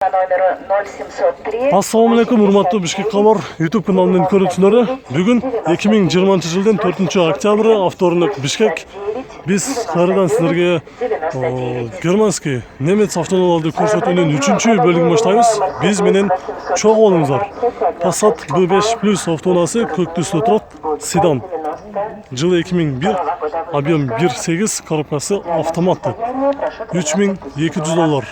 Assalamu alaikum, урматтуу Бишкек Кабар YouTube каналынын көрүүчүлөрү. Бүгүн 2020-жылдын 4-октябры, авторунок Бишкек. Биз кайрадан силерге германский немец автоунааларды көрсөтүүнүн 3-бөлүгүн баштайбыз. Биз менен чогуу болуңуздар. Passat B5 Plus автоунаасы көк түстө турат, седан. Жылы 2001, объем 1.8, коробкасы автоматты. $3200.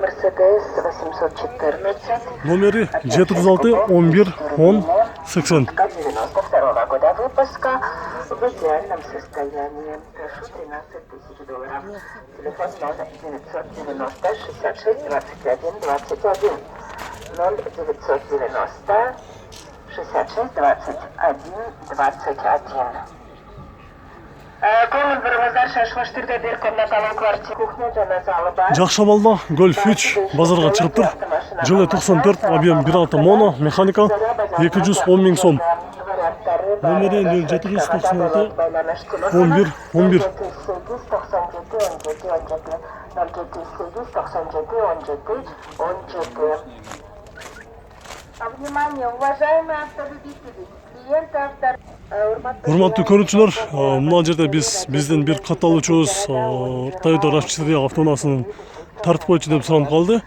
Mercedes 814. Номери 406 11 10 80. 92 года выпуска в идеальном состоянии. Прошу $13 000. Телефон номер 990 66 21 21. 0990 66 21 21. Жакшы абалда Golf 3 базарга чыгыптыр. Жылы 94, объем 1.6 моно, механика 210 000 сом. Номери 0796 11 11. Внимание, уважаемые автолюбители, клиенты автор. Урматтуу көрүүчүлөр, мына жерде биздин бир катталуучубуз Toyota RAV4 автоунаасынын тартип койчу деп суранып калды.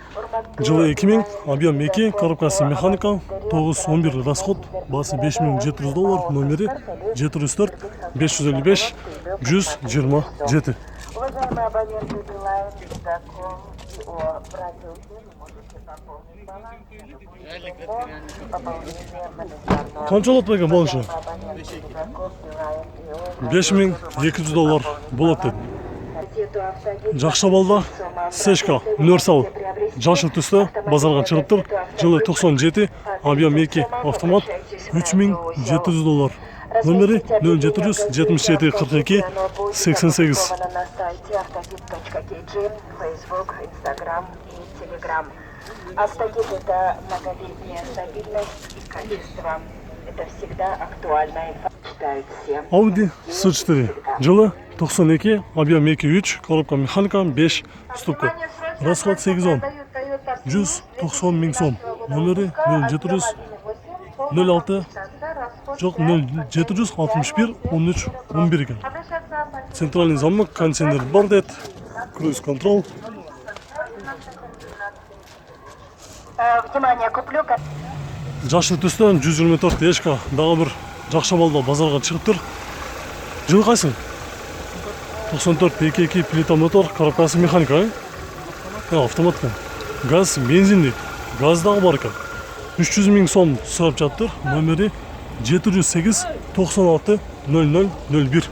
Жылы 2000, объем 2, коробкасы механика, 911 расход, баасы $5700, номери 704 555 127. Уважаемые абоненты Билайн, Ледокол и о радиоэфире можете пополнить баланс на пополнение монетарного. Канчалык беге болушу? $5200 болот деп. Жакшы абалда Сешка универсал жашыл түстө базарга чыгыптыр. Жылы 97, объем 2, автомат $3700. Номери 0700 77 42 88. Facebook, Instagram и Telegram. Автогид – это многолетняя стабильность и качество. Это всегда актуальная информация. Читают все. Audi S4 жылы 92, объем 2.3, коробка механика 5 ступка. Расход 8 190 000 сом. Номери 0700 06 жоқ 0761 13 11 екен. Центральный замок, кондиционер бар деді, круиз контрол. Внимание, куплю. Жашыл түстөн 124 эшка дагы бир жакшы абалда базарга чыгыптыр. Жылы кайсы? 94 2.2 плита мотор, коробкасы механика. Автомат экен. Газ, бензин дейт. Газ дагы бар экен. 300 000 сом сурап жатыр. Номери 708 96 00 01.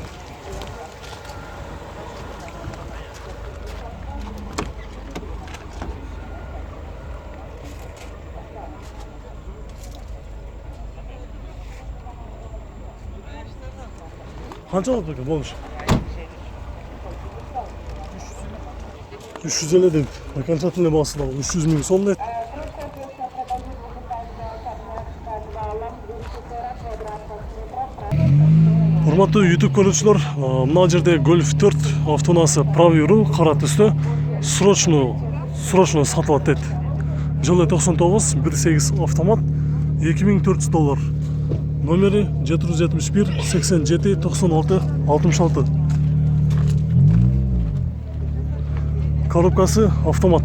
Қаншалык екен болуш? 350 дейт. Окончательный баасы да 300 000 сом дейт. Урматтуу YouTube көрүүчүлөр, мына жерде Golf 4 автоунаасы правый руль кара түстө срочно сатылат дейт. Жылы 99, 1.8 автомат $2400. Номери 771 87 96 66. Коробкасы автомат.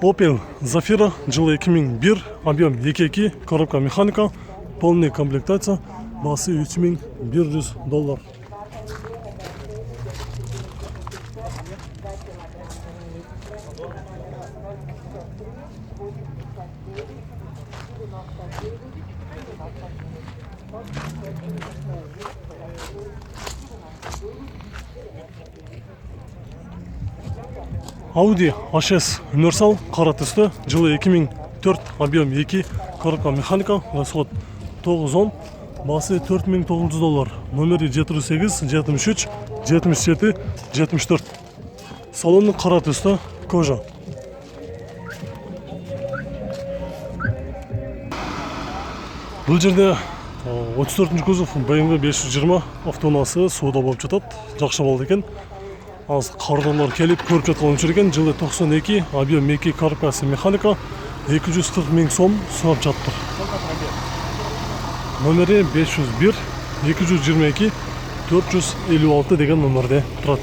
Opel Zafira жылы 2001, объем 2.2, коробка механика, полная комплектация, баасы $3100. Audi A6 универсал кара түстө, жылы 2004, объем 2, коробка механика, расход 910, баасы $4900. Номери 708 73 77 74. Салону кара түстө, кожа. Бұл жерде 34 кузов BMW 520 автоунасы сууда болып жатады. Жақсы болды екен. Аз қарғалар келіп көріп жатқан жүрген. Жылы 92, объем 2 коробкасы механика 240 мың сом сұрап жатыр. Номері 501 222 456 деген номерде тұрады.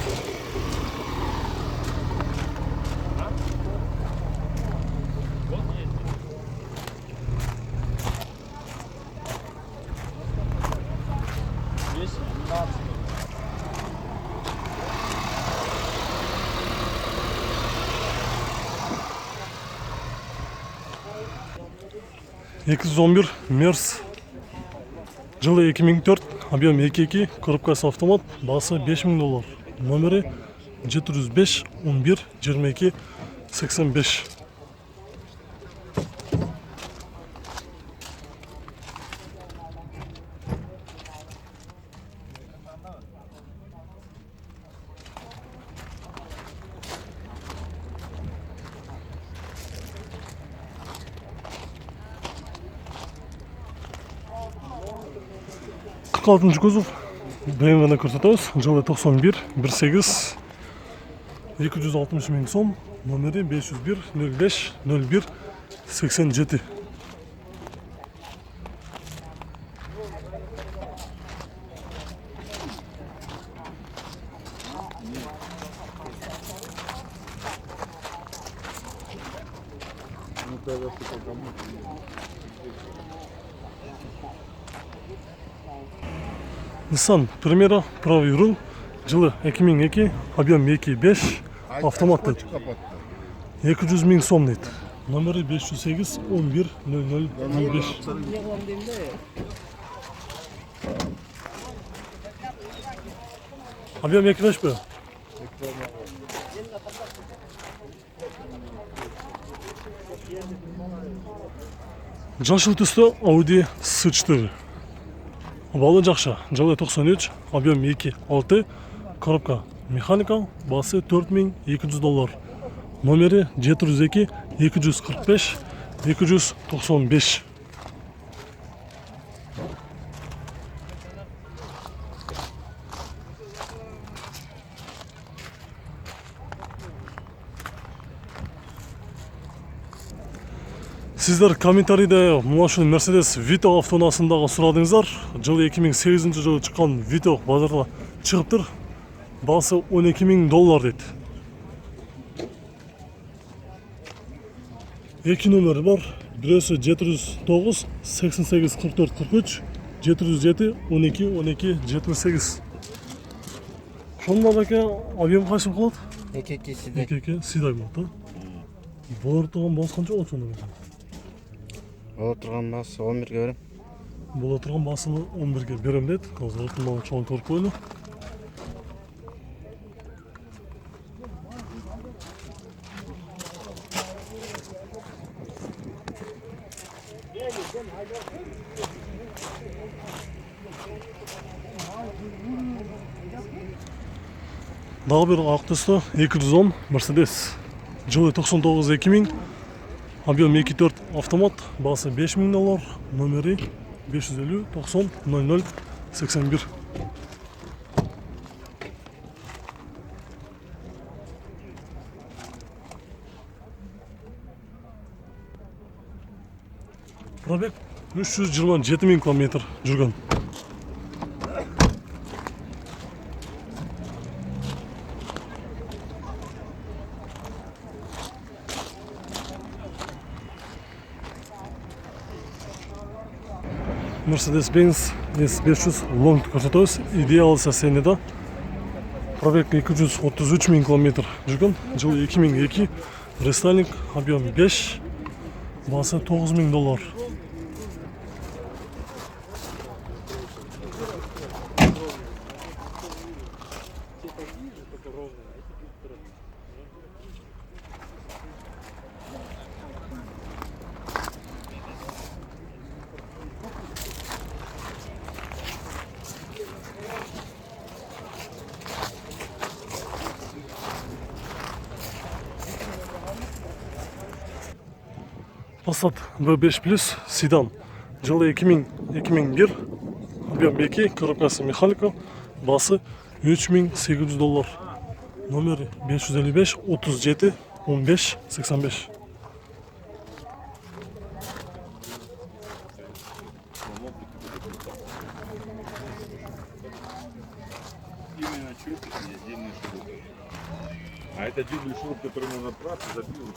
$211 Мерс, жылы 2004, объем 2.2, коробкасы автомат, басы $5000. Номері 705 11 22 85. Алтыншы кузов BMW-ны көрсетеміз. Жылы 91 18 260 мың сом. Номері 501 05 01 87. Nissan Primera правый руль, жылы 2002, объем 2.5, автомат дейді. 200 мың сом дейді. Номері 508 11 00 05. Объем 2.5 бе? Жасыл түсті Audi S4. Балы жақшы, жылы 93, объем 2.6, коробка механика, басы $4200. Номері 702 245 295. Сіздер комментарийде мұнашыл Mercedes Vito автоунасындағы сұрадыңыздар. Жылы 2008 жылы шыққан Vito базарға шығып тұр. Басы $12000 дейді. Екі номері бар. Біреусі 709 88 44 43, 707 12 12 78. Шонда бәке объем қайсы қалады? 2 сидай. 2 сидай болады. Бұлар тұрған бас қанша болады сонда бәке? Бола тұрған басы 11-ге берем. Бола тұрған басыны 11-ге берем дейді. Қазір артындағы чоң көріп қойды. Дағы бір ақ түсті 210 Mercedes. Жылы 99 2000. Объем 2.4 автомат, басы $5000, номері 550 90 00 81. Пробег 327 мың километр жүрген. Mercedes-Benz S500 Long көрсетеміз. Идеал состояниеда. Пробег 233 мың километр жүрген. Жылы 2002. Рестайлинг, объем 5. Басы $9000. Passat V5 Plus седан. Жылы 2000, 2001. беки, коробкасы механика, басы $3800. Номері 555 37 15 85. Именно чулки и отдельные шурупы. А это отдельный шуруп, который можно отправить, забил.